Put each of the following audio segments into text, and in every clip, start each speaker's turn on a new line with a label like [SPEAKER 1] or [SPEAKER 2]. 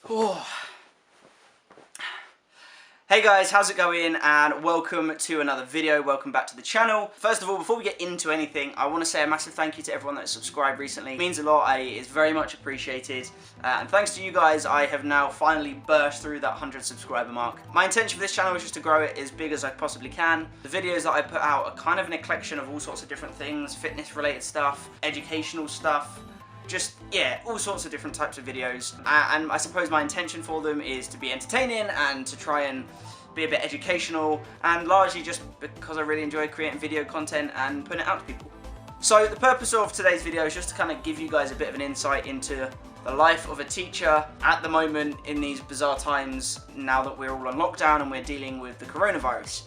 [SPEAKER 1] Oh. Hey guys, how's it going? And welcome to another video. Welcome back to the channel. First of all, before we get into anything, I want to say a massive thank you to everyone that has subscribed recently. It means a lot. It's very much appreciated. And thanks to you guys, I have now finally burst through that 100 subscriber mark. My intention for this channel is just to grow it as big as I possibly can. The videos that I put out are kind of an eclection of all sorts of different things, fitness related stuff, educational stuff, just, yeah, all sorts of different types of videos. And I suppose my intention for them is to be entertaining and to try and be a bit educational, and largely just because I really enjoy creating video content and putting it out to people. So the purpose of today's video is just to kind of give you guys a bit of an insight into the life of a teacher at the moment in these bizarre times, now that we're all on lockdown and we're dealing with the coronavirus.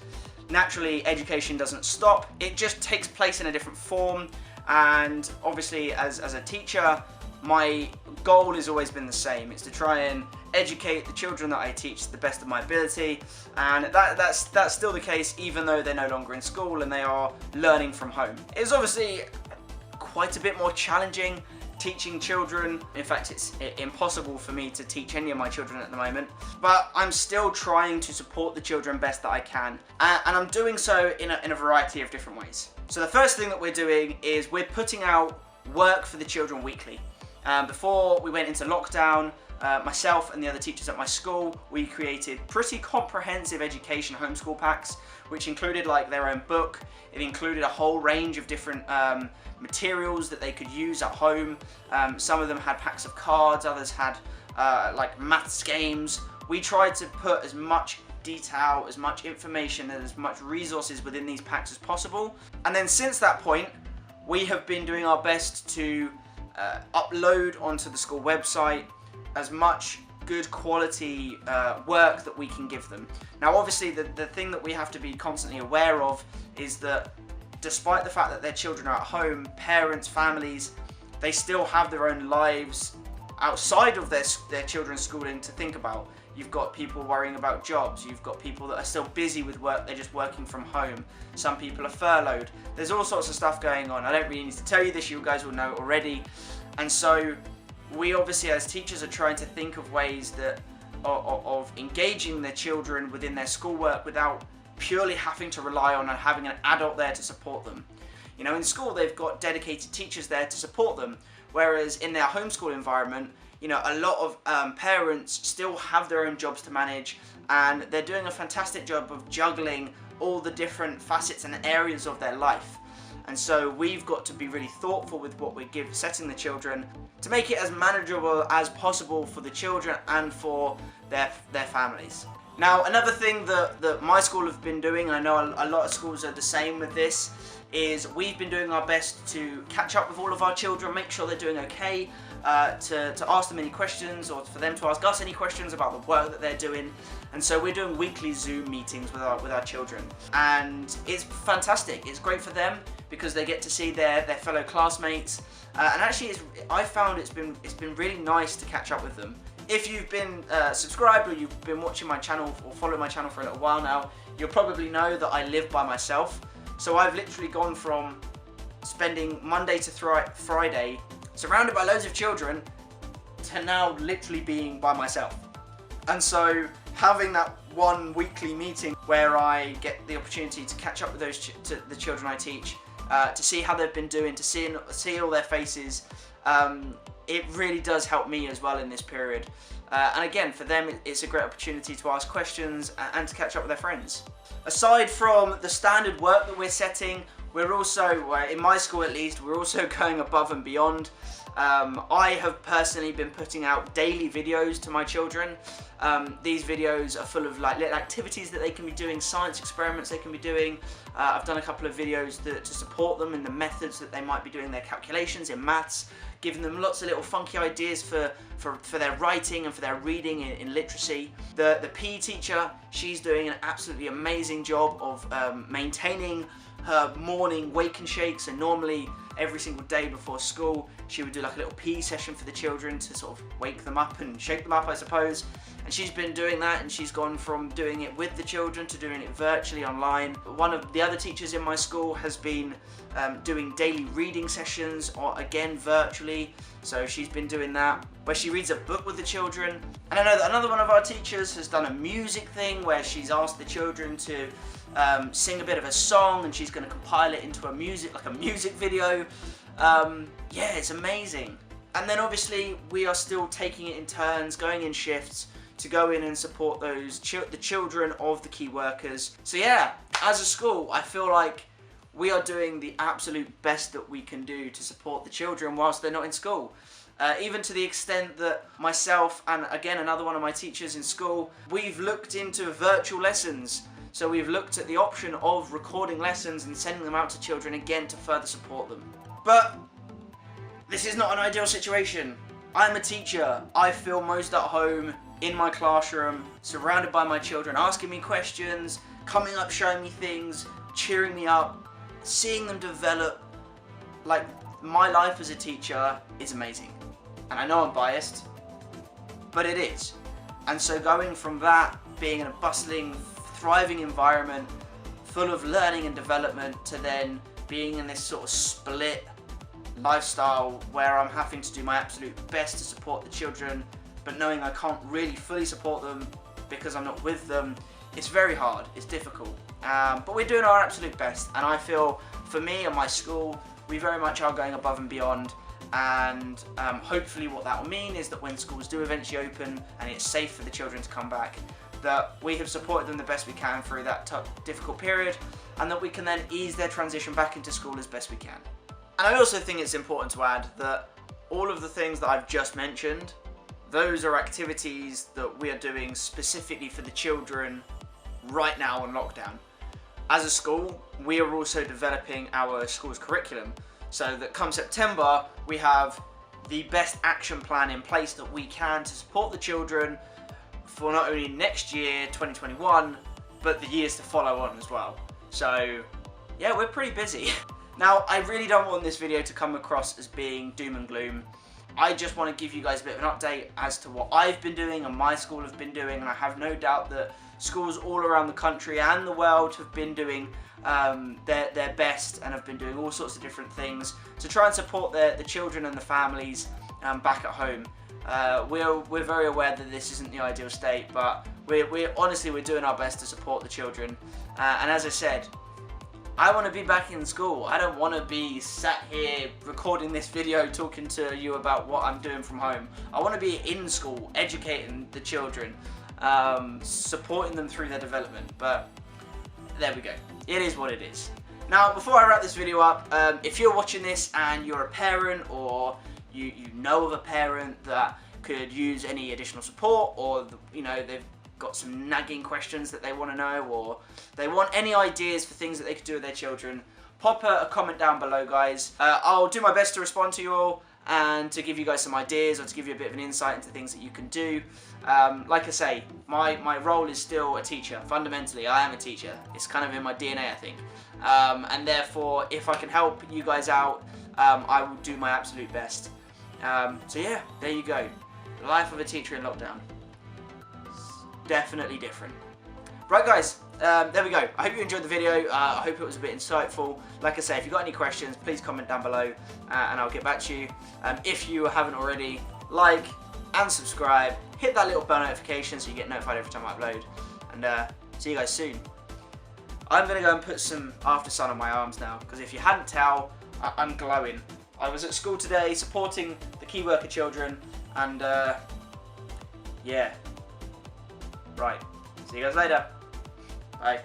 [SPEAKER 1] Naturally, education doesn't stop, it just takes place in a different form. And obviously as a teacher, my goal has always been the same. It's to try and educate the children that I teach to the best of my ability, and that's still the case even though they're no longer in school and they are learning from home. It's obviously quite a bit more challenging teaching children. In fact, it's impossible for me to teach any of my children at the moment, but I'm still trying to support the children best that I can, and I'm doing so in a variety of different ways. So the first thing that we're doing is we're putting out work for the children weekly. Before we went into lockdown, myself and the other teachers at my school, we created pretty comprehensive education homeschool packs, which included like their own book. It included a whole range of different materials that they could use at home. Some of them had packs of cards, others had like maths games. We tried to put as much detail, as much information and as much resources within these packs as possible. And then since that point, we have been doing our best to upload onto the school website as much good quality work that we can give them. Now obviously the thing that we have to be constantly aware of is that despite the fact that their children are at home, parents, families, they still have their own lives outside of their children's schooling to think about. You've got people worrying about jobs, you've got people that are still busy with work, they're just working from home. Some people are furloughed. There's all sorts of stuff going on. I don't really need to tell you this, you guys will know already. And so we obviously as teachers are trying to think of ways that of engaging their children within their schoolwork without purely having to rely on having an adult there to support them. You know, in school they've got dedicated teachers there to support them, whereas in their homeschool environment, you know, a lot of parents still have their own jobs to manage, and they're doing a fantastic job of juggling all the different facets and areas of their life. And so we've got to be really thoughtful with what we setting the children to make it as manageable as possible for the children and for their families. Now another thing that my school have been doing, and I know a lot of schools are the same with this, is we've been doing our best to catch up with all of our children, make sure they're doing okay, to ask them any questions or for them to ask us any questions about the work that they're doing. And so we're doing weekly Zoom meetings with our children, and it's fantastic. It's great for them because they get to see their fellow classmates, and actually I found it's been really nice to catch up with them. If you've been subscribed or you've been watching my channel or following my channel for a little while now, you'll probably know that I live by myself. So I've literally gone from spending Monday to Friday surrounded by loads of children to now literally being by myself. And so having that one weekly meeting where I get the opportunity to catch up with the children I teach, to see how they've been doing, to see all their faces, it really does help me as well in this period. And again, for them, it's a great opportunity to ask questions and to catch up with their friends. Aside from the standard work that we're setting, we're also, in my school at least, we're also going above and beyond. I have personally been putting out daily videos to my children. These videos are full of like little activities that they can be doing, science experiments they can be doing. I've done a couple of videos to support them in the methods that they might be doing their calculations in maths, giving them lots of little funky ideas for their writing and for their reading in literacy. The PE teacher, she's doing an absolutely amazing job of maintaining her morning wake and shakes, and normally every single day before school she would do like a little PE session for the children to sort of wake them up and shake them up, I suppose. And she's been doing that, and she's gone from doing it with the children to doing it virtually online. One of the other teachers in my school has been doing daily reading sessions, or again virtually, so she's been doing that. where she reads a book with the children. And I know that another one of our teachers has done a music thing where she's asked the children to sing a bit of a song, and she's going to compile it into a music video. Yeah, it's amazing. And then obviously we are still taking it in turns, going in shifts to go in and support the children of the key workers. So yeah, as a school, I feel like we are doing the absolute best that we can do to support the children whilst they're not in school. Even to the extent that myself and again another one of my teachers in school, we've looked into virtual lessons. So we've looked at the option of recording lessons and sending them out to children again to further support them. But this is not an ideal situation. I'm a teacher. I feel most at home in my classroom, surrounded by my children, asking me questions, coming up, showing me things, cheering me up, seeing them develop. Like, my life as a teacher is amazing. And I know I'm biased, but it is. And so going from that, being in a bustling, thriving environment, full of learning and development, to then being in this sort of split lifestyle where I'm having to do my absolute best to support the children, but knowing I can't really fully support them because I'm not with them, it's very hard, it's difficult. But we're doing our absolute best, and I feel for me and my school, we very much are going above and beyond. And hopefully what that will mean is that when schools do eventually open and it's safe for the children to come back, that we have supported them the best we can through that tough, difficult period, and that we can then ease their transition back into school as best we can. And I also think it's important to add that all of the things that I've just mentioned, those are activities that we are doing specifically for the children right now on lockdown. As a school, we are also developing our school's curriculum, so that come September, we have the best action plan in place that we can to support the children for not only next year, 2021, but the years to follow on as well. So yeah, we're pretty busy. Now, I really don't want this video to come across as being doom and gloom. I just want to give you guys a bit of an update as to what I've been doing and my school have been doing, and I have no doubt that schools all around the country and the world have been doing their best and have been doing all sorts of different things to try and support the children and the families back at home. We're very aware that this isn't the ideal state, but we're honestly doing our best to support the children. And as I said, I want to be back in school. I don't want to be sat here recording this video talking to you about what I'm doing from home. I want to be in school, educating the children, supporting them through their development. But there we go. It is what it is. Now, before I wrap this video up, if you're watching this and you're a parent, or you know of a parent that could use any additional support, or you know they've got some nagging questions that they want to know, or they want any ideas for things that they could do with their children, pop a comment down below, guys. I'll do my best to respond to you all and to give you guys some ideas, or to give you a bit of an insight into things that you can do. Like I say, my role is still a teacher. Fundamentally, I am a teacher. It's kind of in my DNA, I think. And therefore, if I can help you guys out, I will do my absolute best. So yeah, there you go. The life of a teacher in lockdown. Definitely different. Right, guys, there we go. I hope you enjoyed the video. I hope it was a bit insightful. Like I say, if you've got any questions, please comment down below and I'll get back to you. If you haven't already, like and subscribe. Hit that little bell notification so you get notified every time I upload. And see you guys soon. I'm going to go and put some after sun on my arms now, because if you hadn't tell, I'm glowing. I was at school today supporting the key worker children, and yeah. Right. See you guys later. Bye.